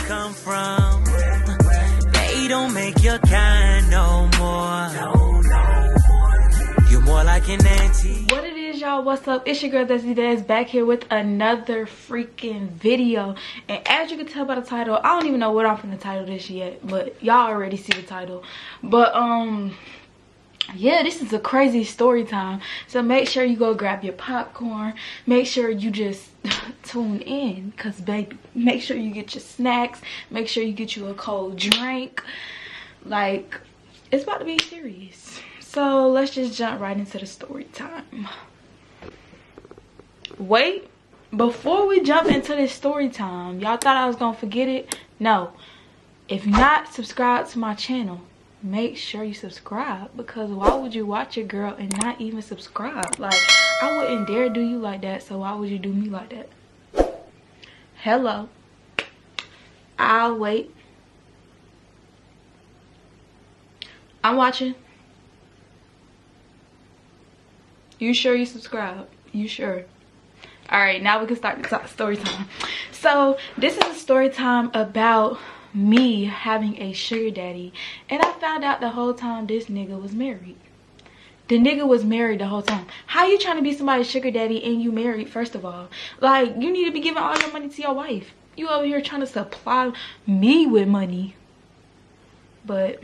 come from. They don't make your kind no more. You're more like an auntie. What it is, y'all? What's up? It's your girl Desi back here with another freaking video. And as you can tell by the title, I don't even know what I'm gonna title this yet, but y'all already see the title. But yeah, this is a crazy story time, so make sure you go grab your popcorn. Make sure you just tune in, because baby, make sure you get your snacks, make sure you get you a cold drink. Like, it's about to be serious. So let's just jump right into the story time. Wait, before we jump into this story time, y'all thought I was gonna forget it? No. If you're not subscribed to my channel, make sure you subscribe, because why would you watch your girl and not even subscribe? Like, I wouldn't dare do you like that, so why would you do me like that? Hello. I'll wait. I'm watching. You sure you subscribe? You sure? All right, now we can start the story time. So this is a story time about me having a sugar daddy, and I found out the whole time this nigga was married. The nigga was married the whole time. How you trying to be somebody's sugar daddy and you married? First of all, like, you need to be giving all your money to your wife. You over here trying to supply me with money. But,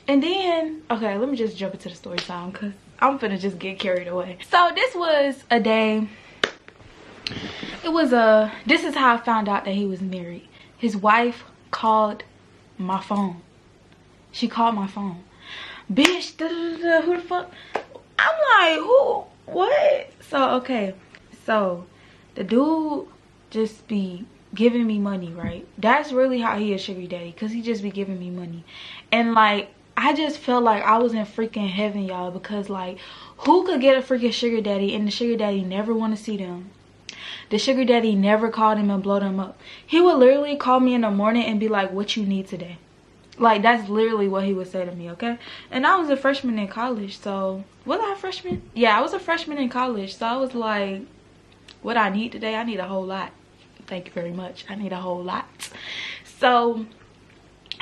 and then, okay, let me just jump into the story time, because I'm finna just get carried away. So this was a day, this is how I found out that he was married. His wife called my phone. She called my phone. Bitch, who the fuck? I'm like, who? What? So, okay. So, the dude just be giving me money, right? That's really how he is sugar daddy, because he just be giving me money. And, like, I just felt like I was in freaking heaven, y'all, because, like, who could get a freaking sugar daddy and the sugar daddy never want to see them? The sugar daddy never called him and blow them up. He would literally call me in the morning and be like, what you need today? Like, that's literally what he would say to me, okay? And I was a freshman in college, so... Was I a freshman? Yeah, I was a freshman in college, so I was like, what I need today? I need a whole lot. Thank you very much. I need a whole lot. So,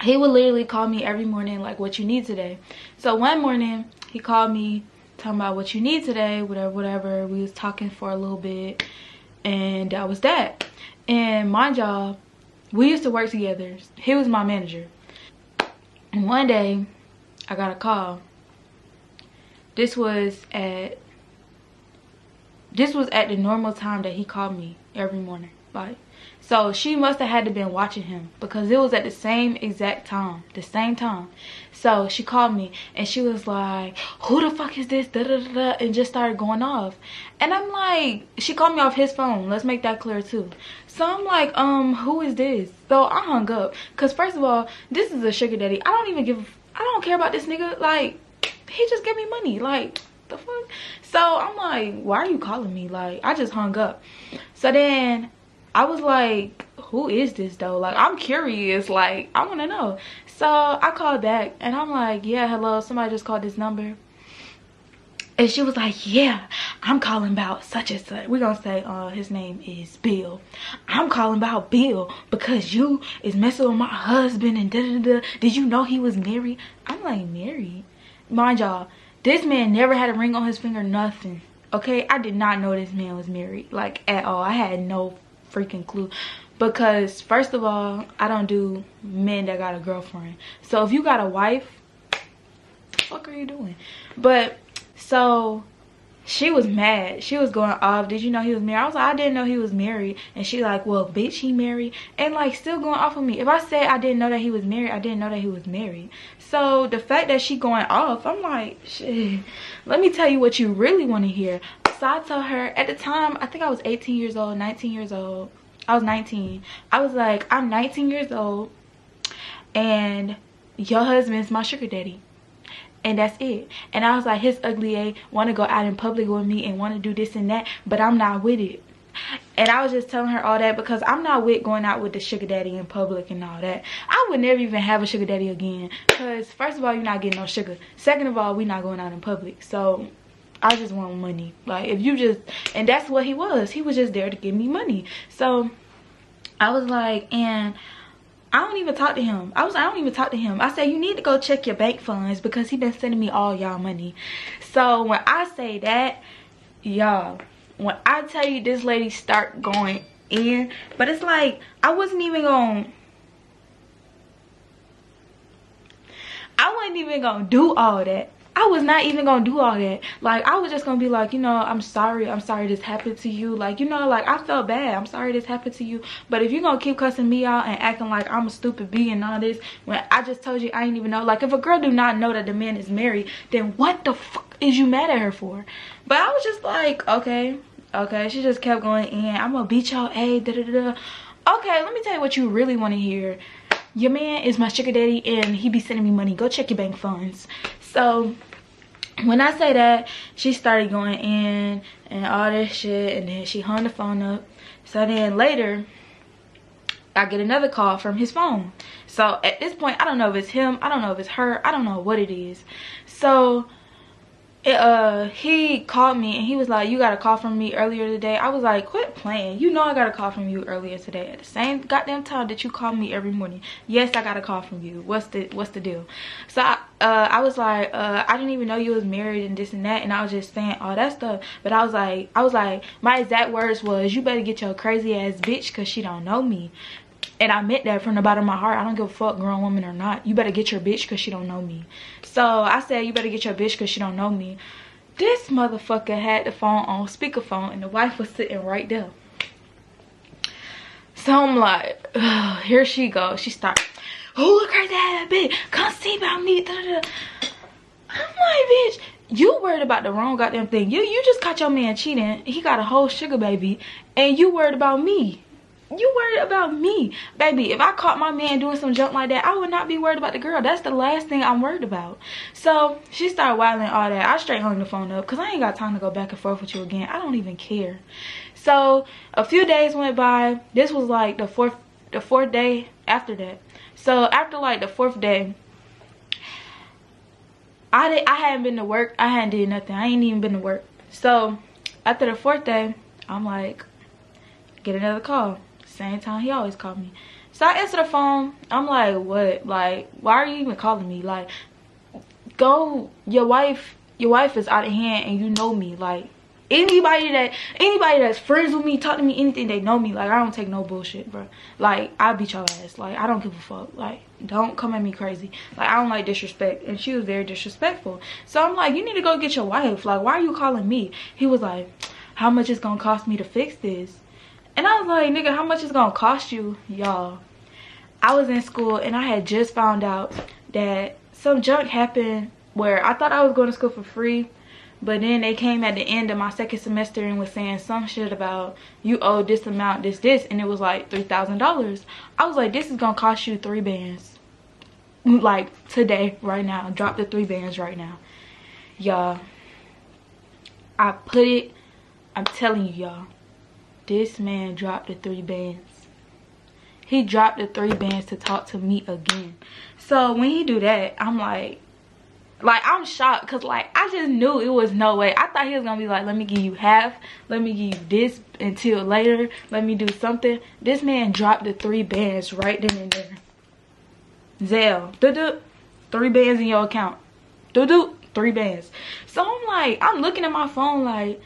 he would literally call me every morning, like, what you need today? So, one morning, he called me, talking about what you need today, whatever, whatever. We was talking for a little bit. And that was that. And mind y'all, we used to work together. He was my manager. And one day, I got a call. This was at the normal time that he called me every morning. Like, so she must have had to been watching him, because it was at the same exact time, the same time. So she called me and she was like, who the fuck is this? Da, da, da, da, and just started going off. And I'm like, she called me off his phone. Let's make that clear too. So I'm like, who is this? So I hung up, because first of all, this is a sugar daddy. I don't care about this nigga. Like, he just gave me money. Like, the fuck? So I'm like, why are you calling me? Like, I just hung up. So then I was like, who is this though? Like, I'm curious. Like, I want to know. So I called back and I'm like, yeah, hello, somebody just called this number. And she was like, yeah, I'm calling about such and such. We're gonna say his name is Bill. I'm calling about Bill because you is messing with my husband and da-da-da. Did you know he was married? I'm like, married? Mind y'all, this man never had a ring on his finger, nothing. Okay, I did not know this man was married, like, at all. I had no freaking clue, because first of all, I don't do men that got a girlfriend. So if you got a wife, what the fuck are you doing? But so she was mad. She was going off. Did you know he was married? I was like, I didn't know he was married. And she like, well, bitch, he married. And like, still going off on me. If I said I didn't know that he was married, I didn't know that he was married. So the fact that she going off, I'm like, shit, let me tell you what you really want to hear. So I told her, at the time, I think I was 18 years old, 19 years old. I was 19. I was like, I'm 19 years old and your husband's my sugar daddy. And that's it. And I was like, his ugly A want to go out in public with me and want to do this and that, but I'm not with it. And I was just telling her all that because I'm not with going out with the sugar daddy in public and all that. I would never even have a sugar daddy again, because first of all, you're not getting no sugar. Second of all, we're not going out in public. So I just want money. Like, if you just, and that's what he was. He was just there to give me money. So I was like, and I don't even talk to him. I don't even talk to him. I said, you need to go check your bank funds because he been sending me all y'all money. So when I say that, y'all, when I tell you this lady start going in, but it's like I wasn't even gonna do all that. I was not even gonna do all that. Like, I was just gonna be like, you know, I'm sorry this happened to you. Like, you know, like, I felt bad. I'm sorry this happened to you. But if you're gonna keep cussing me out and acting like I'm a stupid bee and all this, when I just told you I ain't even know. Like, if a girl do not know that the man is married, then what the fuck is you mad at her for? But I was just like, okay. She just kept going in. I'm gonna beat y'all, da da da. Okay, let me tell you what you really want to hear. Your man is my sugar daddy and he be sending me money. Go check your bank funds. So when I say that, she started going in and all this shit, and then she hung the phone up. So then later, I get another call from his phone. So at this point, I don't know if it's him, I don't know if it's her, I don't know what it is. So he called me and he was like, you got a call from me earlier today. I was like, quit playing. You know I got a call from you earlier today at the same goddamn time that you call me every morning. Yes, I got a call from you. What's the deal? So I was like, I didn't even know you was married and this and that, and I was just saying all that stuff. But I was like, my exact words was, you better get your crazy ass bitch because she don't know me. And I meant that from the bottom of my heart. I don't give a fuck, grown woman or not. You better get your bitch because she don't know me. So I said, you better get your bitch because she don't know me. This motherfucker had the phone on speakerphone and the wife was sitting right there. So I'm like, ugh, here she goes. She starts, oh, crazy ass bitch, come see about me. Da, da, da. I'm like, bitch, you worried about the wrong goddamn thing. You just caught your man cheating. He got a whole sugar baby. And you worried about me. You worried about me, baby. If I caught my man doing some junk like that, I would not be worried about the girl. That's the last thing I'm worried about. So she started wilding all that. I straight hung the phone up because I ain't got time to go back and forth with you again. I don't even care. So a few days went by. This was like the fourth day after that. So after like the fourth day, I hadn't been to work. I hadn't did nothing. I ain't even been to work. So after the fourth day, I'm like, get another call. Same time he always called me. So I answer the phone. I'm like, what? Like, why are you even calling me? Like, go, your wife is out of hand and you know me. Like, anybody that's friends with me, talk to me, anything, they know me. Like, I don't take no bullshit, bro. Like, I beat your ass. Like, I don't give a fuck. Like, don't come at me crazy. Like, I don't like disrespect. And she was very disrespectful. So I'm like, you need to go get your wife. Like, why are you calling me? He was like, how much it's gonna cost me to fix this? And I was like, nigga, how much it's gonna cost you? Y'all, I was in school and I had just found out that some junk happened where I thought I was going to school for free, but then they came at the end of my second semester and was saying some shit about you owe this amount, this, and it was like $3,000. I was like, this is gonna cost you 3 bands. Like today, right now. Drop the 3 bands right now. Y'all, I'm telling you, y'all. This man dropped the 3 bands. He dropped the 3 bands to talk to me again. So when he do that, I'm like I'm shocked because like I just knew it was no way. I thought he was gonna be like, let me give you half, let me give you this until later, let me do something. This man dropped the 3 bands right then and there. Zelle, doo-doo, 3 bands in your account. Doo-doo, 3 bands. So I'm like, I'm looking at my phone like,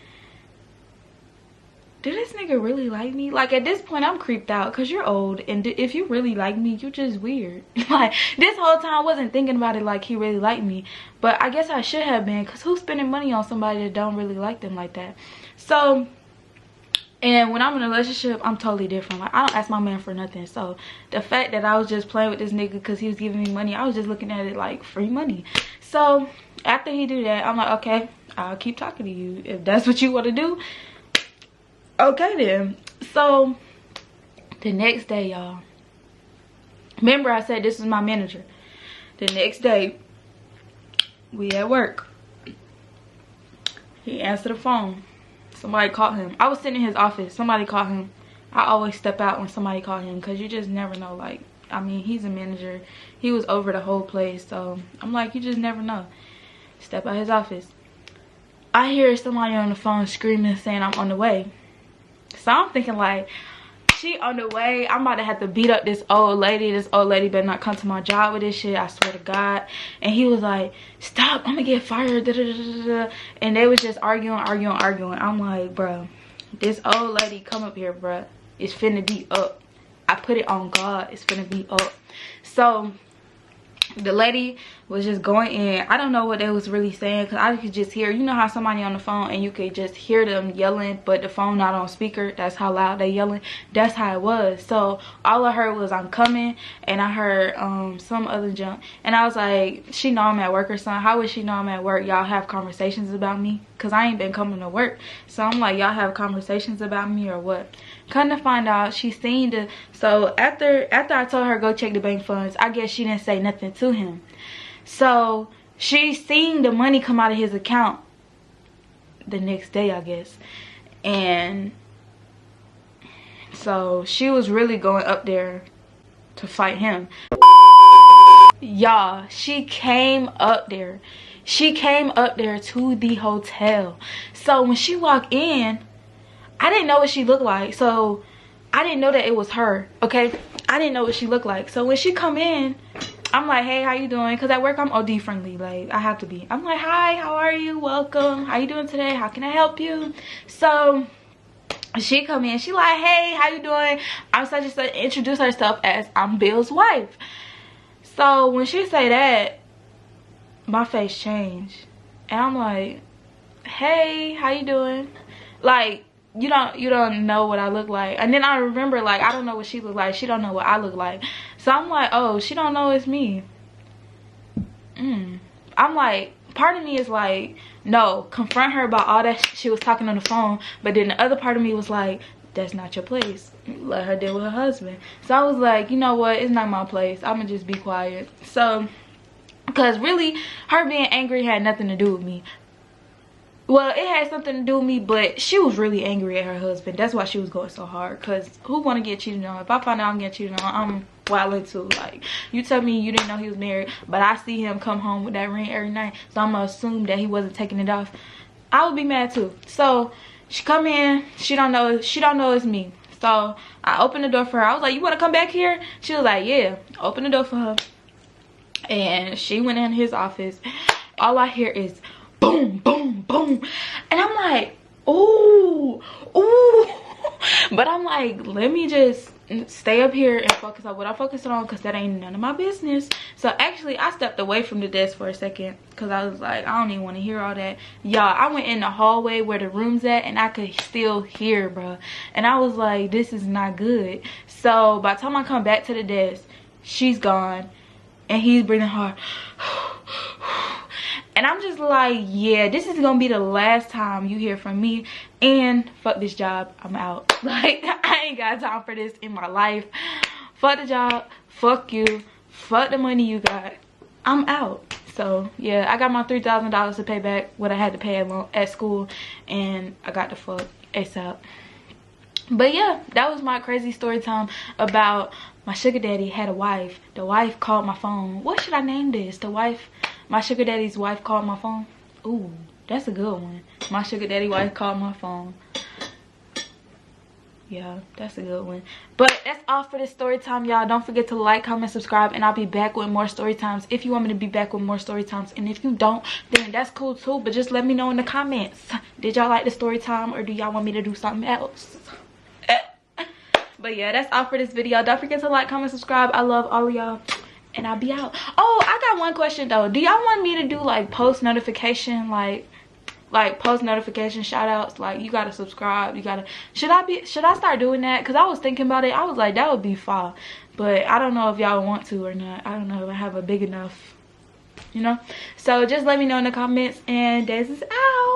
did this nigga really like me? Like, at this point, I'm creeped out because you're old. And if you really like me, you're just weird. Like, this whole time, I wasn't thinking about it like he really liked me. But I guess I should have been, because who's spending money on somebody that don't really like them like that? So, and when I'm in a relationship, I'm totally different. Like, I don't ask my man for nothing. So, the fact that I was just playing with this nigga because he was giving me money, I was just looking at it like free money. So, after he do that, I'm like, okay, I'll keep talking to you. If that's what you want to do, okay then. So the next day, y'all, remember I said this is my manager. The next day, we at work. He answered the phone. Somebody called him. I was sitting in his office. Somebody called him. I always step out when somebody called him because you just never know. Like, I mean, he's a manager. He was over the whole place. So I'm like, you just never know. Step out his office. I hear somebody on the phone screaming saying I'm on the way. So I'm thinking like, she on the way. I'm about to have to beat up this old lady. This old lady better not come to my job with this shit, I swear to God. And he was like, stop, I'm gonna get fired. Da, da, da, da, da. And they was just arguing. I'm like, bro, this old lady come up here, bro. It's finna be up. I put it on God, it's finna be up. So the lady was just going in. I don't know what they was really saying, because I could just hear, you know how somebody on the phone and you could just hear them yelling, but the phone not on speaker. That's how loud they yelling. That's how it was. So all I heard was, I'm coming, and I heard some other junk, and I was like, she know I'm at work or something. How would she know I'm at work? Y'all have conversations about me? Because I ain't been coming to work. So I'm like, y'all have conversations about me or what? Come to find out, she seen the, so after I told her go check the bank funds, I guess she didn't say nothing to him. So she seen the money come out of his account the next day, I guess. And so she was really going up there to fight him. Y'all, she came up there. She came up there to the hotel. So when she walked in, I didn't know what she looked like. So I didn't know that it was her, okay? I didn't know what she looked like. So when she come in, I'm like, hey, how you doing? Because at work, I'm OD friendly. Like, I have to be. I'm like, hi, how are you? Welcome. How you doing today? How can I help you? So she come in. She like, hey, how you doing? I'm such and such. Introduce herself as, I'm Bill's wife. So when she say that, my face changed. And I'm like, hey, how you doing? Like, you don't know what I look like. And then I remember, like, I don't know what she look like. She don't know what I look like. So I'm like, oh, she don't know it's me. I'm like, part of me is like, no, confront her about all that she was talking on the phone. But then the other part of me was like, that's not your place. Let her deal with her husband. So I was like, you know what, it's not my place. I'm gonna just be quiet. So, because really, her being angry had nothing to do with me. Well, it had something to do with me, but she was really angry at her husband. That's why she was going so hard. Because who want to get cheated on? If I find out I'm getting cheated on, I'm wilding too. Like, you tell me you didn't know he was married, but I see him come home with that ring every night, so I'm going to assume that he wasn't taking it off. I would be mad too. So she come in, she don't know it's me. So I opened the door for her. I was like, you want to come back here? She was like, yeah. Open the door for her. And she went in his office. All I hear is boom, boom, boom. And I'm like, ooh, ooh. But I'm like, let me just stay up here and focus on what I'm focusing on, because that ain't none of my business. So actually, I stepped away from the desk for a second, because I was like, I don't even want to hear all that. Y'all, I went in the hallway where the room's at, and I could still hear, bro. And I was like, this is not good. So by the time I come back to the desk, she's gone, and he's breathing hard. And I'm just like, yeah, this is gonna be the last time you hear from me, and fuck this job, I'm out. Like, I ain't got time for this in my life. Fuck the job, fuck you, fuck the money you got, I'm out. So yeah, I got my $3,000 to pay back what I had to pay at school, and I got the fuck ASAP. But yeah, that was my crazy story time about my sugar daddy had a wife. The wife called my phone. What should I name this? The wife, my sugar daddy's wife called my phone. Ooh, that's a good one. My sugar daddy wife called my phone. Yeah, that's a good one. But that's all for this story time, y'all. Don't forget to like, comment, subscribe, and I'll be back with more story times if you want me to be back with more story times. And if you don't, then that's cool too. But just let me know in the comments. Did y'all like the story time, or do y'all want me to do something else? But yeah, that's all for this video. Don't forget to like, comment, subscribe. I love all of y'all, and I'll be out. Oh, I got one question though. Do y'all want me to do like post notification, like post notification shout outs? Like, you gotta subscribe, you gotta, should I start doing that? Because I was thinking about it. I was like, that would be fun, but I don't know if y'all want to or not. I don't know if I have a big enough, you know. So just let me know in the comments, and Desi's out.